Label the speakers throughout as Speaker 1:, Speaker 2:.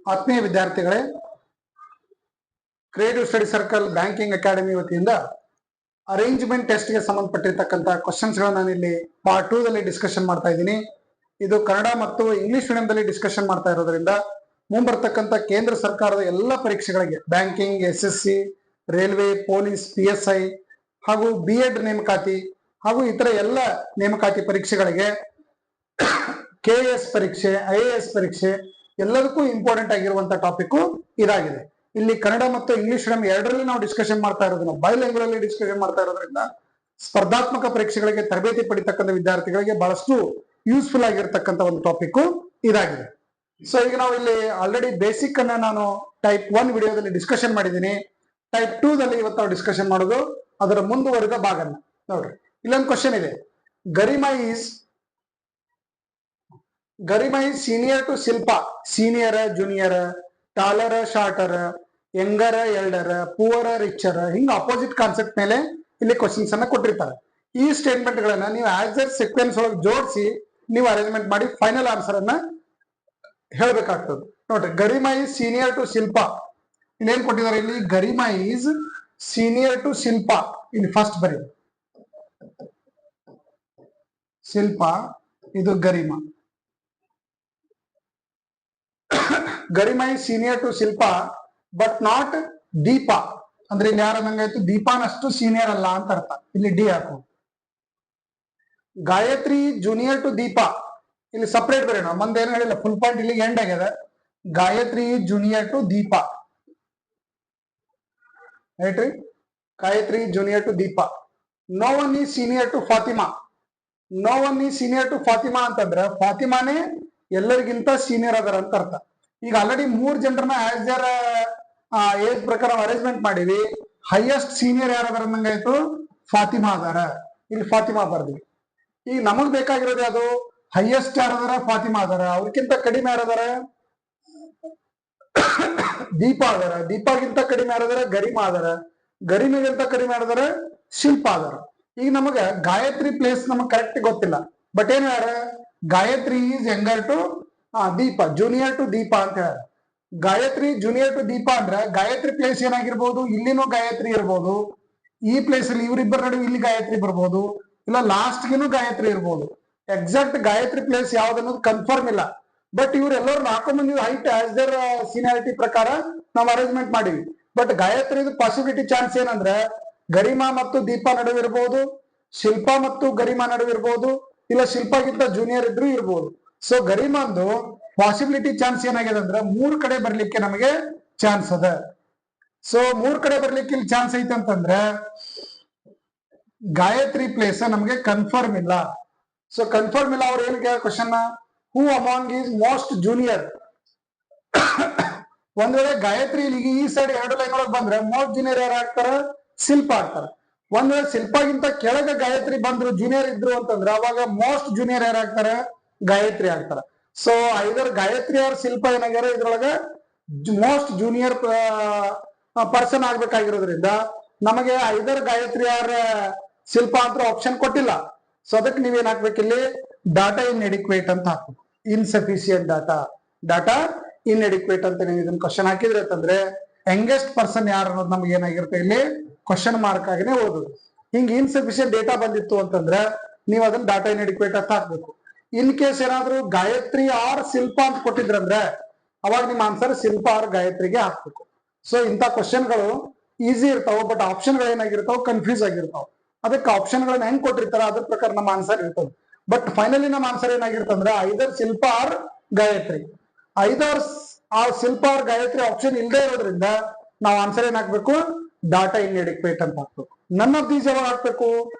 Speaker 1: ಆತ್ಮೀಯ ವಿದ್ಯಾರ್ಥಿಗಳೇ, creative study circle banking academy ವತಿಯಿಂದ ಅರೇಂಜ್ಮೆಂಟ್ ಟೆಸ್ಟ್ಗೆ ಸಂಬಂಧಪಟ್ಟಿರ್ತಕ್ಕಂಥ ಕ್ವಶನ್ಸ್ಗಳನ್ನ ನಾನು ಇಲ್ಲಿ ಪಾರ್ಟ್ 2 ದಲ್ಲಿ ಡಿಸ್ಕಷನ್ ಮಾಡ್ತಾ ಇದ್ದೀನಿ. ಇದು ಕನ್ನಡ ಮತ್ತು ಇಂಗ್ಲಿಷ್ ಮೀಡಿಯಂದಲ್ಲಿ ಡಿಸ್ಕಷನ್ ಮಾಡ್ತಾ ಇರೋದ್ರಿಂದ ಮುಂಬರ್ತಕ್ಕಂಥ ಕೇಂದ್ರ ಸರ್ಕಾರದ ಎಲ್ಲ ಪರೀಕ್ಷೆಗಳಿಗೆ banking, SSC, railway, police, PSI ಹಾಗೂ BEd ನೇಮಕಾತಿ ಹಾಗೂ ಇತರ ಎಲ್ಲ ನೇಮಕಾತಿ ಪರೀಕ್ಷೆಗಳಿಗೆ KS ಪರೀಕ್ಷೆ, IAS ಪರೀಕ್ಷೆ ಎಲ್ಲದಕ್ಕೂ ಇಂಪಾರ್ಟೆಂಟ್ ಆಗಿರುವಂತಹ ಟಾಪಿಕ್ ಇದಾಗಿದೆ. ಇಲ್ಲಿ ಕನ್ನಡ ಮತ್ತು ಇಂಗ್ಲಿಷ್ ಮೀಡಿಯಂ ಎರಡರಲ್ಲಿ ನಾವು ಡಿಸ್ಕಷನ್ ಮಾಡ್ತಾ ಇರೋದನ್ನ ಬೈಲಿಂಗ್ವಲ್ ಅಲ್ಲಿ ಡಿಸ್ಕಷನ್ ಮಾಡ್ತಾ ಇರೋದ್ರಿಂದ ಸ್ಪರ್ಧಾತ್ಮಕ ಪರೀಕ್ಷೆಗಳಿಗೆ ತರಬೇತಿ ಪಡಿತಕ್ಕಂಥ ವಿದ್ಯಾರ್ಥಿಗಳಿಗೆ ಬಹಳಷ್ಟು ಯೂಸ್ಫುಲ್ ಆಗಿರ್ತಕ್ಕಂಥ ಒಂದು ಟಾಪಿಕ್ ಇದಾಗಿದೆ. ಸೊ ಈಗ ನಾವು ಇಲ್ಲಿ ಆಲ್ರೆಡಿ ಬೇಸಿಕ್ ಅನ್ನ ನಾನು ಟೈಪ್ 1 ವಿಡಿಯೋದಲ್ಲಿ ಡಿಸ್ಕಷನ್ ಮಾಡಿದ್ದೀನಿ. ಟೈಪ್ 2 ದಲ್ಲಿ ಇವತ್ತು ನಾವು ಡಿಸ್ಕಷನ್ ಮಾಡೋದು ಅದರ ಮುಂದುವರಿದ ಭಾಗನ. ನೋಡ್ರಿ, ಇಲ್ಲೊಂದು ಕ್ವಶನ್ ಇದೆ. Garima is senior to Shilpa. Senior, junior, taller, shorter, younger, elder, poorer, richer, ಹಿಂಗ ಅಪೋಸಿಟ್ ಕಾನ್ಸೆಪ್ಟ್ ಮೇಲೆ ಇಲ್ಲಿ ಕ್ವಶನ್ಸ್ ಅನ್ನ ಕೊಟ್ಟಿರ್ತಾರೆ. ಈ ಸ್ಟೇಟ್ಮೆಂಟ್ ಗಳನ್ನ ನೀವು ಆಸ್ ಸೀಕ್ವೆನ್ಸ್ ಒಳಗೆ ಜೋಡಿಸಿ ನೀವು ಅರೇಂಜ್ಮೆಂಟ್ ಮಾಡಿ ಫೈನಲ್ ಆನ್ಸರ್ ಅನ್ನ ಹೇಳ್ಬೇಕಾಗ್ತದೆ. ನೋಡ್ರಿ, Garima is senior to Shilpa. ಇನ್ನೇನ್ ಕೊಟ್ಟಿದ್ದಾರೆ ಇಲ್ಲಿ? Garima is senior to Shilpa. ಇಲ್ಲಿ ಫಸ್ಟ್ ಬರೀ ಶಿಲ್ಪಾ, ಇದು Garima. Garima is senior to Shilpa but not Deepa. ಅಂದ್ರೆ ಇಲ್ಲಿ ಯಾರಂದಂಗಾಯ್ತು? ದೀಪಾನಷ್ಟು ಸೀನಿಯರ್ ಅಲ್ಲ ಅಂತ ಅರ್ಥ. ಇಲ್ಲಿ ಡಿ ಹಾಕು. Gayatri junior to Deepa. ಇಲ್ಲಿ ಸಪರೇಟ್ ಬರೋಣ, ಮಂದ್ ಏನು ಹೇಳಿಲ್ಲ, ಫುಲ್ ಪಾಯಿಂಟ್ ಇಲ್ಲಿ ಎಂಡ್ ಆಗ್ಯದ. Gayathri junior to Deepa, right ರೀ? Gayathri junior to Deepa. No one is senior to Fatima. No one is senior to Fatima ಅಂತಂದ್ರೆ ಫಾತಿಮಾನೇ ಎಲ್ಲರಿಗಿಂತ ಸೀನಿಯರ್ ಅದರ ಅಂತ ಅರ್ಥ. ಈಗ ಆಲ್ರೆಡಿ 3 ಜನರನ್ನ ಆಸ್ ದರ್ ಏಜ್ ಪ್ರಕಾರ ಅರೇಂಜ್ಮೆಂಟ್ ಮಾಡಿವಿ. ಹೈಯೆಸ್ಟ್ ಸೀನಿಯರ್ ಯಾರದಾರ ಅಂದಂಗಾಯ್ತು? ಫಾತಿಮಾ ಅದಾರ. ಇಲ್ಲಿ ಫಾತಿಮಾ ಬರ್ದ್ವಿ. ಈಗ ನಮಗ್ ಬೇಕಾಗಿರೋದು ಅದು ಹೈಯೆಸ್ಟ್ ಯಾರದಾರ? ಫಾತಿಮಾ ಅದಾರ. ಅವ್ರಕ್ಕಿಂತ ಕಡಿಮೆ ಯಾರದಾರ? ದೀಪಾ ಅದಾರ. ದೀಪಾಗಿಂತ ಕಡಿಮೆ ಯಾರದಾರ? ಗರಿಮಾ ಅದಾರ. ಗರಿಮೆಗಿಂತ ಕಡಿಮೆ ಯಾರದಾರ? ಶಿಲ್ಪಾ ಅದಾರ. ಈಗ ನಮಗ ಗಾಯತ್ರಿ ಪ್ಲೇಸ್ ನಮಗ್ ಕರೆಕ್ಟ್ ಗೊತ್ತಿಲ್ಲ. ಬಟ್ ಏನ್ ಯಾರ? Gayatri is younger to Deepa, junior to Deepa ಅಂತ ಹೇಳ. ಗಾಯತ್ರಿ ಜೂನಿಯರ್ ಟು ದೀಪಾ ಅಂದ್ರ ಗಾಯತ್ರಿ ಪ್ಲೇಸ್ ಏನಾಗಿರ್ಬೋದು? ಇಲ್ಲಿನೂ ಗಾಯತ್ರಿ ಇರ್ಬೋದು. ಈ ಪ್ಲೇಸ್ ಅಲ್ಲಿ ಇವರಿಬ್ಬರ ನಡುವೆ ಇಲ್ಲಿ ಗಾಯತ್ರಿ ಬರ್ಬೋದು, ಇಲ್ಲ ಲಾಸ್ಟ್ಗಿನೂ ಗಾಯತ್ರಿ ಇರ್ಬೋದು. ಎಕ್ಸಾಕ್ಟ್ ಗಾಯತ್ರಿ ಪ್ಲೇಸ್ ಯಾವ್ದು ಅನ್ನೋದು ಕನ್ಫರ್ಮ್ ಇಲ್ಲ. ಬಟ್ ಇವ್ರೆಲ್ಲರೂ 4 ಮಂದಿ ಹೈಟ್ ಆಸ್ ದರ್ ಸೀನಿಯಾರಿಟಿ ಪ್ರಕಾರ ನಾವು ಅರೇಂಜ್ಮೆಂಟ್ ಮಾಡಿವಿ. ಬಟ್ ಗಾಯತ್ರಿದು ಪಾಸಿಬಿಲಿಟಿ ಚಾನ್ಸ್ ಏನಂದ್ರೆ ಗರಿಮಾ ಮತ್ತು ದೀಪಾ ನಡುವೆ ಇರ್ಬೋದು, ಶಿಲ್ಪಾ ಮತ್ತು ಗರಿಮಾ ನಡುವೆ ಇರ್ಬೋದು, ಇಲ್ಲ ಶಿಲ್ಪಾಗಿಂತ ಜೂನಿಯರ್ ಇದ್ರು ಇರ್ಬೋದು. ಸೊ ಗರಿಮಾಂದು ಪಾಸಿಬಿಲಿಟಿ ಚಾನ್ಸ್ ಏನಾಗಿದೆ ಅಂದ್ರೆ 3 ಕಡೆ ಬರ್ಲಿಕ್ಕೆ ನಮಗೆ ಚಾನ್ಸ್ ಅದ. ಸೊ 3 ಕಡೆ ಬರ್ಲಿಕ್ಕೆ ಇಲ್ಲಿ ಚಾನ್ಸ್ ಐತೆ ಅಂತಂದ್ರೆ ಗಾಯತ್ರಿ ಪ್ಲೇಸ್ ನಮಗೆ ಕನ್ಫರ್ಮ್ ಇಲ್ಲ. ಸೊ ಕನ್ಫರ್ಮ್ ಇಲ್ಲ. ಅವ್ರು ಏನ್ question? Who among is most junior. ಒಂದ್ ವೇಳೆ ಗಾಯತ್ರಿ ಇಲ್ಲಿಗೆ ಈ ಸೈಡ್ 2 ಲೈನ್ ಒಳಗೆ ಬಂದ್ರೆ ಮೋಸ್ಟ್ ಜೂನಿಯರ್ ಯಾರು ಆಗ್ತಾರ? ಶಿಲ್ಪಾ ಆಗ್ತಾರ. ಒಂದ್ ವೇಳೆ ಶಿಲ್ಪಾಗಿಂತ ಕೆಳಗೆ ಗಾಯತ್ರಿ ಬಂದ್ರು, ಜೂನಿಯರ್ ಇದ್ರು ಅಂತಂದ್ರೆ ಅವಾಗ ಮೋಸ್ಟ್ ಜೂನಿಯರ್ ಯಾರಾಗ್ತಾರ? ಗಾಯತ್ರಿ ಆಗ್ತಾರ. ಸೊ ಐದರ್ ಗಾಯತ್ರಿ ಆರ್ ಶಿಲ್ಪ ಏನಾಗ್ಯಾರ ಇದ್ರೊಳಗ ಮೋಸ್ಟ್ ಜೂನಿಯರ್ ಪರ್ಸನ್ ಆಗ್ಬೇಕಾಗಿರೋದ್ರಿಂದ ನಮಗೆ ಐದರ್ ಗಾಯತ್ರಿ ಆರ್ ಶಿಲ್ಪ ಅಂತ ಆಪ್ಷನ್ ಕೊಟ್ಟಿಲ್ಲ. ಸೊ ಅದಕ್ಕೆ ನೀವೇನ್ ಹಾಕ್ಬೇಕು? ಇಲ್ಲಿ ಡಾಟಾ ಇನ್ಎಡಿಕ್ವೇಟ್ ಅಂತ ಹಾಕ್ಬೇಕು. ಇನ್ಸಫಿಶಿಯಂಟ್ ಡಾಟಾ ಇನ್ಎಡಿಕ್ವೇಟ್ ಅಂತ ನೀವು ಇದನ್ನ ಕ್ವಶನ್ ಹಾಕಿದ್ರೆ ಅಂತಂದ್ರೆ ಯಂಗೆಸ್ಟ್ ಪರ್ಸನ್ ಯಾರು ಅನ್ನೋದು ನಮ್ಗೆ ಏನಾಗಿರುತ್ತೆ? ಇಲ್ಲಿ ಕ್ವಶನ್ ಮಾರ್ಕ್ ಆಗಿನೇ ಓದುದು. ಹಿಂಗ್ ಇನ್ಸಫಿಶಿಯಂಟ್ ಡೇಟಾ ಬಂದಿತ್ತು ಅಂತಂದ್ರೆ ನೀವು ಅದನ್ನ ಡಾಟಾ ಇನ್ಎಡಿಕ್ವೇಟ್ ಅಂತ ಹಾಕ್ಬೇಕು. ಇನ್ ಕೇಸ್ ಏನಾದ್ರು ಗಾಯತ್ರಿ ಆರ್ ಶಿಲ್ಪಾ ಅಂತ ಕೊಟ್ಟಿದ್ರಂದ್ರೆ ಅವಾಗ ನಿಮ್ಮ ಆನ್ಸರ್ ಶಿಲ್ಪಾ ಆರ್ ಗಾಯತ್ರಿಗೆ ಹಾಕ್ಬೇಕು. ಸೊ ಇಂಥ ಕ್ವಶನ್ಗಳು ಈಸಿ ಇರ್ತಾವ, ಬಟ್ ಆಪ್ಷನ್ಗಳು ಏನಾಗಿರ್ತಾವ? ಕನ್ಫ್ಯೂಸ್ ಆಗಿರ್ತಾವ. ಅದಕ್ಕೆ ಆಪ್ಷನ್ಗಳನ್ನ ಹೆಂಗ್ ಕೊಟ್ಟಿರ್ತಾರ ಅದ್ರ ಪ್ರಕಾರ ನಮ್ಮ ಆನ್ಸರ್ ಇರ್ತದೆ. ಬಟ್ ಫೈನಲಿ ನಮ್ಮ ಆನ್ಸರ್ ಏನಾಗಿರ್ತಂದ್ರೆ ಐದರ್ ಶಿಲ್ಪಾ ಆರ್ ಗಾಯತ್ರಿ. ಐದರ್ ಆ ಶಿಲ್ಪಾ ಆರ್ ಗಾಯತ್ರಿ ಆಪ್ಷನ್ ಇಲ್ಲದೆ ಇರೋದ್ರಿಂದ ನಾವು ಆನ್ಸರ್ ಏನ್ ಹಾಕ್ಬೇಕು? ಡಾಟಾ ಇನ್ಎಡಿಕ್ವೇಟ್ ಅಂತ ಹಾಕ್ಬೇಕು. ನನ್ ಆಫ್ ದೀಸ್ ಯಾವಾಗ ಹಾಕ್ಬೇಕು?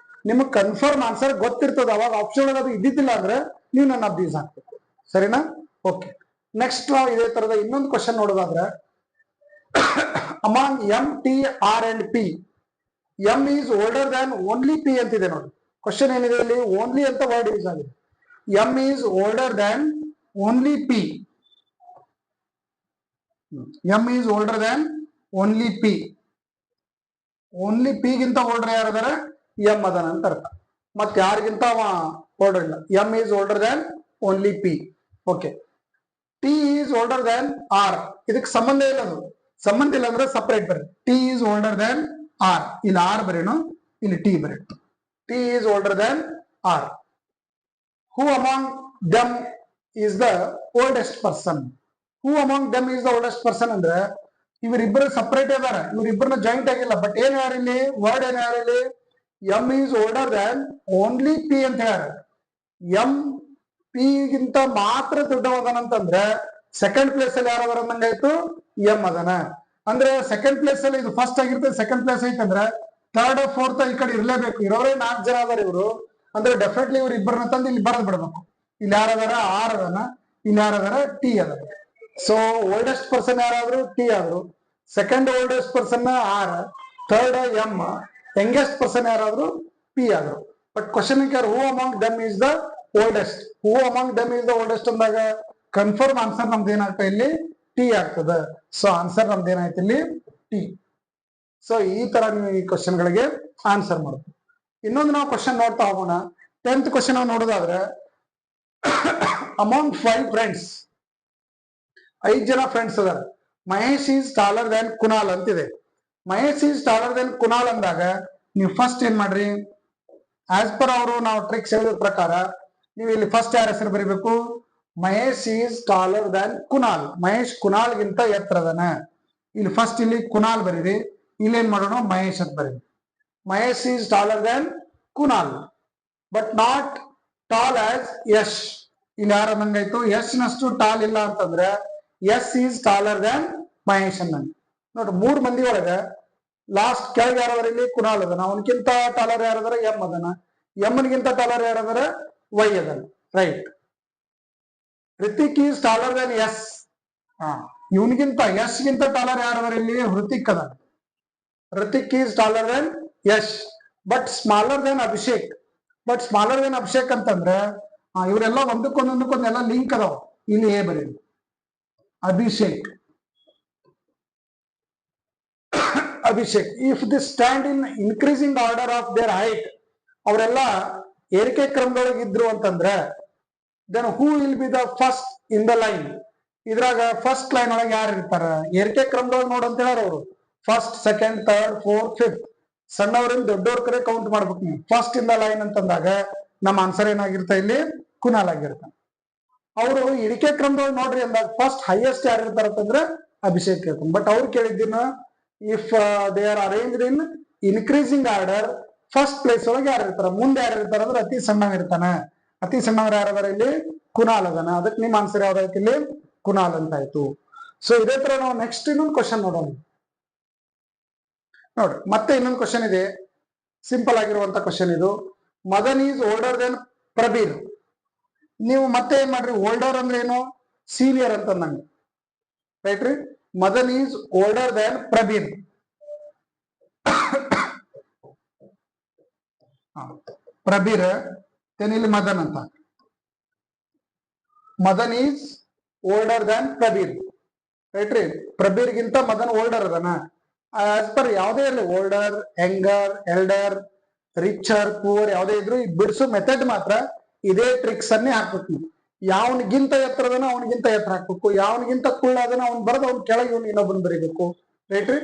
Speaker 1: ನಿಮಗ್ ಕನ್ಫರ್ಮ್ ಆನ್ಸರ್ ಗೊತ್ತಿರ್ತದ. ಅವಾಗ ಆಪ್ಷನ್ ಒಳಗೆ ಅದು ಇದ್ದಿದ್ದಿಲ್ಲ ಅಂದ್ರೆ ನೀವು ನನ್ ಆಫ್ ದೀಸ್ ಹಾಕ್ಬೇಕು. ಸರಿನಾ? ಓಕೆ, ನೆಕ್ಸ್ಟ್ ನಾವು ಇದೇ ತರದ ಇನ್ನೊಂದು ಕ್ವಶನ್ ನೋಡೋದಾದ್ರೆ among M, T, R and P, M is older than only P ಅಂತಿದೆ ನೋಡಿ. ಕ್ವಶನ್ ಏನಿದೆ ಇಲ್ಲಿ? ಓನ್ಲಿ ಅಂತ ವರ್ಡ್ ಯೂಸ್ ಆಗಿದೆ. M is older than only P. M is older than only P. Only P ಗಿಂತ older ಯಾರದಾರ? M ಅದನ ಅಂತ ಅರ್ಥ. ಮತ್ತೆ ಯಾರಿಗಿಂತ ಓಲ್ಡರ್ ಇಲ್ಲ. M is older than only P. Okay, T is older than R. ಇದಕ್ಕೆ ಸಂಬಂಧ ಇಲ್ಲ, ಅದು ಸಂಬಂಧ ಇಲ್ಲ ಅಂದ್ರೆ ಸಪರೇಟ್ ಬರೀ. T is older than R, ಇಲ್ಲಿ ಆರ್ ಬರೀನು, ಇಲ್ಲಿ ಟಿ ಬರೀನು. T is older than R. Who among them is the oldest person. Who among them is the oldest person ಅಂದ್ರೆ ಇವರಿಬ್ಬರು ಸಪರೇಟ್ ಇದಾರೆ, ಇವರಿಬ್ಬರನ್ನ ಜಾಯಿಂಟ್ ಆಗಿಲ್ಲ. ಬಟ್ ಏನ್ ಯಾರು ಇಲ್ಲಿ ವರ್ಡ್ ಏನ್ ಯಾರು ಇಲ್ಲಿ, M is older than only P ಅಂತ ಹೇಳ್ಯಾರ. ಎಂ ಪಿ ಗಿಂತ ಮಾತ್ರ ದೊಡ್ಡವದನಂತಂದ್ರೆ ಸೆಕೆಂಡ್ ಪ್ಲೇಸ್ ಅಲ್ಲಿ ಯಾರು ಅಂದಂಗಾಯ್ತು, ಎಂ ಅದನ. ಅಂದ್ರೆ ಸೆಕೆಂಡ್ ಪ್ಲೇಸ್ ಅಲ್ಲಿ ಇದು ಫಸ್ಟ್ ಆಗಿರ್ತದೆ, ಸೆಕೆಂಡ್ ಪ್ಲೇಸ್ ಐತಂದ್ರೆ ಥರ್ಡ್ ಫೋರ್ತ್ ಈ ಕಡೆ ಇರ್ಲೇಬೇಕು. ಇರೋರೇ 4 ಜನ ಅದಾರ ಇವರು, ಅಂದ್ರೆ ಡೆಫಿನೆಟ್ಲಿ ಇವ್ರು ಇಬ್ಬರನ್ನ ತಂದು ಇಲ್ಲಿ ಬರದ್ ಬಿಡ್ಬೇಕು. ಇಲ್ಲಿ ಯಾರದಾರ ಆರ್ ಅದನ, ಇಲ್ಲಿ ಯಾರದಾರ ಟಿ ಅದ. ಸೊ ಓಲ್ಡೆಸ್ಟ್ ಪರ್ಸನ್ ಯಾರಾದ್ರು ಟಿ ಆದ್ರು, second oldest person R, third M, youngest person ಯಾರಾದ್ರು ಪಿ ಆದ್ರು. But question care who among them is the oldest. Who among them is the oldest ಅಂದಾಗ ಕನ್ಫರ್ಮ್ ಆನ್ಸರ್ ನಮ್ದು ಏನಾಗ್ತದೆ ಇಲ್ಲಿ T ಆಗ್ತದೆ. So answer ನಮ್ದು ಏನಾಯ್ತು ಇಲ್ಲಿ ಟಿ. ಸೊ ಈ ತರ ನೀವು ಈ ಕ್ವಶನ್ ಗಳಿಗೆ ಆನ್ಸರ್ ಮಾಡ್ತೀವಿ. ಇನ್ನೊಂದು ನಾವು ಕ್ವಶನ್ ನೋಡ್ತಾ ಹೋಗೋಣ. 10th ಕ್ವಶನ್ ನಾವು ನೋಡೋದಾದ್ರೆ, ಅಮಾಂಗ್ 5 ಫ್ರೆಂಡ್ಸ್, 5 ಜನ ಫ್ರೆಂಡ್ಸ್ ಅದಾರ. Mahesh is taller than Kunal ಅಂತಿದೆ. Mahesh is taller than Kunal ಅಂದಾಗ ನೀವು ಫಸ್ಟ್ ಏನ್ ಮಾಡ್ರಿ, ಆಸ್ ಪರ್ ಅವರು ನಾವು ಟ್ರಿಕ್ಸ್ ಹೇಳಿದ ಪ್ರಕಾರ ನೀವು ಇಲ್ಲಿ ಫಸ್ಟ್ ಯಾರ ಹೆಸರು ಬರೀಬೇಕು, Mahesh is taller than Kunal. Mahesh Kunal ಗಿಂತ ಎತ್ತರದನ. ಇಲ್ಲಿ ಫಸ್ಟ್ ಇಲ್ಲಿ ಕುನಾಲ್ ಬರೀರಿ, ಇಲ್ಲಿ ಏನ್ ಮಾಡೋಣ ಮಹೇಶ್ ಅಂತ ಬರೀರಿ. Mahesh is taller than Kunal but not tall as Yash. ಇಲ್ಲಿ ಯಾರ ಅಂದಂಗಾಯ್ತು, ಯಶ್ ನಷ್ಟು ಟಾಲ್ ಇಲ್ಲ ಅಂತಂದ್ರೆ Yash is taller than Mahesh ಅನ್ನಂಗ. ನೋಡ್ರಿ 3 ಮಂದಿ ಒಳಗ ಲಾಸ್ಟ್ ಕೆಳಗೆ ಯಾರದಾರ ಇಲ್ಲಿ ಕುನಾಲ್ ಅದನ, ಅವನಕ್ಕಿಂತ ಟಾಲರ್ ಯಾರದಾರ ಎಂ ಅದನ, ಎಮ್ಗಿಂತ ಟಾಲರ್ ಯಾರದಾರ ವೈ ಅದನ. Right. Ritik is taller than S. ಇವನಿಗಿಂತ ಯಶ್ ಗಿಂತ ಟಾಲರ್ ಯಾರದಾರ ಇಲ್ಲಿ ಹೃತಿಕ್ ಅದ. Ritik is taller than Yash but smaller than Abhishek. But smaller than Abhishek ಅಂತಂದ್ರೆ ಇವರೆಲ್ಲ ಒಂದಕ್ಕೊಂದೊಂದಕ್ಕೊಂದು ಎಲ್ಲ ಲಿಂಕ್ ಅದಾವ. ಇಲ್ಲಿ ಏ ಬರೀ Abhishek. Abhishek if they stand in increasing order of their height, ಅವರೆಲ್ಲ ಏರಿಕೆ ಕ್ರಮದೊಳಗೆ ಇದ್ರು ಅಂತಂದ್ರೆ then who will be the first in the line. ಇದ್ರಾಗ ಫಸ್ಟ್ ಲೈನ್ ಒಳಗೆ ಯಾರು ಇರ್ತಾರ, ಏರಿಕೆ ಕ್ರಮದೊಳಗೆ ನೋಡ್ ಅಂತ ಹೇಳಾರ ಅವರು. First, second, third, fourth, fifth, ಸಣ್ಣವರಿಂದ ದೊಡ್ಡವ್ರ ಕಡೆ ಕೌಂಟ್ ಮಾಡ್ಬೇಕು ನೀವು. ಫಸ್ಟ್ ಇನ್ ದ ಲೈನ್ ಅಂತಂದಾಗ ನಮ್ಮ ಆನ್ಸರ್ ಏನಾಗಿರ್ತಾ ಇಲ್ಲಿ ಕುನಾಲ್ ಆಗಿರ್ತ. ಅವರು ಇಳಿಕೆ ಕ್ರಮದೊಳಗೆ ನೋಡ್ರಿ ಅಂದಾಗ ಫಸ್ಟ್ ಹೈಯೆಸ್ಟ್ ಯಾರು ಇರ್ತಾರ ಅಂತಂದ್ರೆ ಅಭಿಷೇಕ್ ಇರ್ತಾನೆ. ಬಟ್ ಅವ್ರು ಕೇಳಿದ್ದೀನ if they are arranged in increasing order, first place ಒಳಗೆ ಯಾರು ಇರ್ತಾರ, ಮುಂದೆ ಯಾರು ಇರ್ತಾರ ಅಂದ್ರೆ ಅತಿ ಸಣ್ಣವ ಇರ್ತಾನ. ಅತಿ ಸಣ್ಣವ್ರು ಯಾರದಾರ ಇಲ್ಲಿ ಕುನಾಲ್ ಅದನ. ಅದಕ್ಕೆ ನಿಮ್ಮ ಆನ್ಸರ್ ಯಾವ್ದಾಯ್ತು ಇಲ್ಲಿ ಕುನಾಲ್ ಅಂತ ಆಯ್ತು. ಸೊ ಇದೇ ತರ ನಾವು ನೆಕ್ಸ್ಟ್ ಇನ್ನೊಂದು ಕ್ವಶನ್ ನೋಡೋಣ. ನೋಡ್ರಿ ಮತ್ತೆ ಇನ್ನೊಂದು ಕ್ವಶನ್ ಇದೆ, ಸಿಂಪಲ್ ಆಗಿರುವಂತ ಕ್ವಶನ್ ಇದು. Madan is older than Prabir. ನೀವು ಮತ್ತೆ ಏನ್ ಮಾಡ್ರಿ, ಓಲ್ಡರ್ ಅಂದ್ರೆ ಏನು, ಸೀನಿಯರ್ ಅಂತ ನಂಗೆ. ರೈಟ್ ರೀ. Madan is older than Prabir. Prabir ಇಲ್ಲಿ ಮದನ್ ಅಂತ. Madan is older than Prabir. Right ರೀ. ಪ್ರಬೀರ್ಗಿಂತ ಮದನ್ ಓಲ್ಡರ್ ಅದನ. ಆಸ್ ಪರ್ ಯಾವುದೇ ಇರಲಿ, older, younger, elder, richer, poor ಯಾವುದೇ ಇದ್ರು ಈ ಬಿಡಿಸೋ ಮೆಥಡ್ ಮಾತ್ರ ಇದೇ ಟ್ರಿಕ್ಸ್ ಅನ್ನೇ ಹಾಕ್ಬೇಕು ನೀವು. ಯಾವನಿಗಿಂತ ಎತ್ತರದನ ಅವನಿಗಿಂತ ಎತ್ತರ ಹಾಕ್ಬೇಕು, ಯಾವನಿಗಿಂತ ಕುಳ್ಳದನ ಅವ್ನು ಬರೋದು ಅವ್ನ ಕೆಳಗೆ ಇವ್ನು ಇನ್ನೊಬ್ಬನ್ ಬರೀಬೇಕು. ರೈಟ್ ರೀ.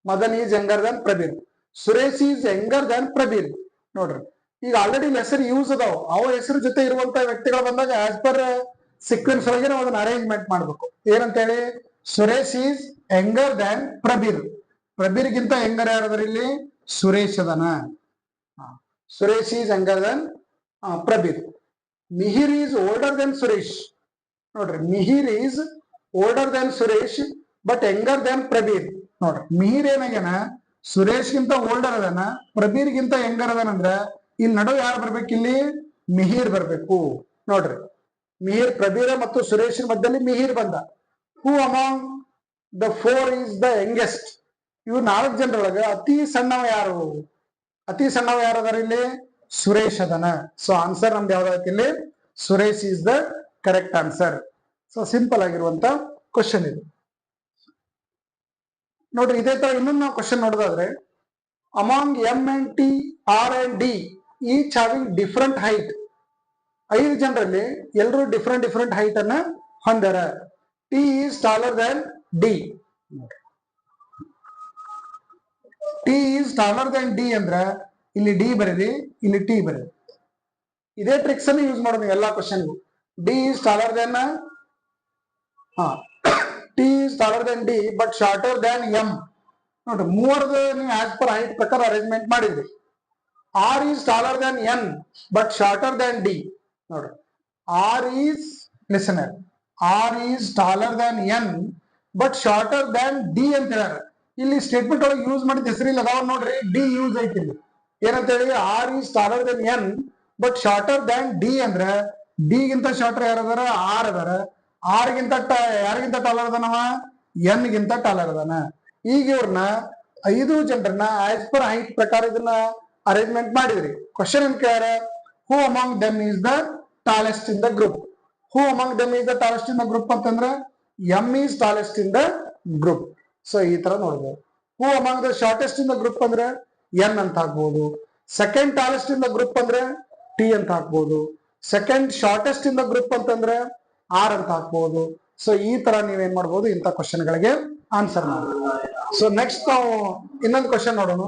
Speaker 1: Madan is younger than Prabir. Suresh is younger than Prabir. ನೋಡ್ರಿ ಈಗ ಆಲ್ರೆಡಿ ಹೆಸರು ಯೂಸ್ ಅದಾವ, ಅವ ಹೆಸರು ಜೊತೆ ಇರುವಂತ ವ್ಯಕ್ತಿಗಳು ಬಂದಾಗ ಆಸ್ ಪರ್ ಸೀಕ್ವೆನ್ಸ್ ಒಳಗೆ ನಾವು ಅದನ್ನ ಅರೇಂಜ್ಮೆಂಟ್ ಮಾಡ್ಬೇಕು. ಏನಂತ ಹೇಳಿ, Suresh is younger than Prabir. ಪ್ರಬೀರ್ಗಿಂತ ಯಂಗರ್ ಯಾರದ್ರ ಇಲ್ಲಿ ಸುರೇಶ್ ಅದನ. Suresh is younger than Prabir. Mihir is older than Suresh. ನೋಡ್ರಿ Mihir is older than Suresh but younger than Prabir. ನೋಡ್ರಿ ಮಿಹಿರ್ ಏನಾಗ್ಯಾನ ಸುರೇಶ್ಗಿಂತ ಓಲ್ಡರ್ ಅದನ, ಪ್ರಬೀರ್ಗಿಂತ ಯಂಗರ್ ಅದನ. ಅಂದ್ರ ಇಲ್ಲಿ ನಡುವೆ ಯಾರು ಬರ್ಬೇಕು, ಇಲ್ಲಿ ಮಿಹಿರ್ ಬರ್ಬೇಕು. ನೋಡ್ರಿ ಮಿಹಿರ್, ಪ್ರಬೀರ ಮತ್ತು ಸುರೇಶ್ ಮಧ್ಯದಲ್ಲಿ ಮಿಹಿರ್ ಬಂದ. ಹೂ among the 4 is the youngest. ಇವ್ 4 ಜನರೊಳಗ ಅತಿ ಸಣ್ಣವ ಯಾರು, ಅತಿ ಸಣ್ಣವ ಯಾರದಾರ ಇಲ್ಲಿ ಸುರೇಶ್ ಅದನ. ಸೊ ಆನ್ಸರ್ ನಮ್ದು ಯಾವ್ದಾಯ್ತು ಇಲ್ಲಿ Suresh is the correct answer. So simple ಆಗಿರುವಂತ ಕ್ವಶನ್ ಇದು. ನೋಡ್ರಿ ಇದೇ ತರ ಇನ್ನೊಂದು ನಾವು ಕ್ವಶನ್ ನೋಡೋದಾದ್ರೆ, among M and T, R and D each having different height. 5 ಜನರಲ್ಲಿ ಎಲ್ಲರೂ ಡಿಫರೆಂಟ್ ಹೈಟ್ ಅನ್ನ ಹೊಂದಾರ. T is taller than D. T is taller than D ಅಂದ್ರ ಇಲ್ಲಿ ಡಿ ಬರೀರಿ, ಇಲ್ಲಿ ಟಿ ಬರೀರಿ. ಇದೇ ಟ್ರಿಕ್ಸ್ ಅನ್ನು ಯೂಸ್ ಮಾಡೋದು ಎಲ್ಲಾ ಕ್ವಶನ್ಗೂ. D is taller than T is taller than D but shorter than M. ನೋಡ್ರಿ ಮೂವರದು ನೀವು ಆಸ್ ಪರ್ ಹೈಟ್ ಪ್ರಕಾರ ಅರೇಂಜ್ಮೆಂಟ್ ಮಾಡಿದ್ರಿ. R is taller than N but shorter than D. ನೋಡ್ರಿ R is listener, R is taller than N but shorter than D ಅಂತ ಹೇಳ್ಯಾರ. ಇಲ್ಲಿ statement ಒಳಗೆ ಯೂಸ್ ಮಾಡಿದ ಹೆಸರಿಲ್ಲ ಅದಾವ ನೋಡ್ರಿ, ಡಿ ಯೂಸ್ ಐತಿ ಇಲ್ಲಿ. ಏನಂತ ಹೇಳಿ, R is taller than N but shorter than D ಅಂದ್ರೆ ಡಿ ಗಿಂತ ಶಾರ್ಟರ್ ಯಾರದಾರ, ಆರ್ ಅದಾರ. ಆರ್ ಗಿಂತ ಯಾರಿಗಿಂತ ಟಾಲರ್ ಅದಾನವ, ಎನ್ ಗಿಂತ ಟಾಲರ್ ಅದಾನ. ಈಗ ಇವ್ರನ್ನ 5 ಜನರನ್ನ ಆಸ್ ಪರ್ ಹೈಟ್ ಪ್ರಕಾರ ಇದನ್ನ ಅರೇಂಜ್ಮೆಂಟ್ ಮಾಡಿದ್ರಿ. ಕ್ವಶನ್ ಏನ್ ಕೇಳ್ಯಾರ, who among them is the tallest in the group. Who among them is the tallest in the group ಅಂತಂದ್ರ M is tallest in the group. So ಈ ತರ ನೋಡ್ಬೋದು. Who among the shortest in the group ಅಂದ್ರೆ N ಅಂತ ಹಾಕ್ಬೋದು. Second tallest in the group ಅಂದ್ರೆ T ಅಂತ ಹಾಕ್ಬೋದು. Second shortest in the group ಅಂತಂದ್ರೆ ಆರ್ ಅಂತ ಹಾಕ್ಬೋದು. ಸೊ ಈ ತರ ನೀವೇನ್ ಮಾಡ್ಬೋದು, ಇಂಥ ಕ್ವಶನ್ ಗಳಿಗೆ ಆನ್ಸರ್ ಮಾಡಿ. ಸೊ ನೆಕ್ಸ್ಟ್ ನಾವು ಇನ್ನೊಂದು ಕ್ವಶನ್ ನೋಡೋಣ.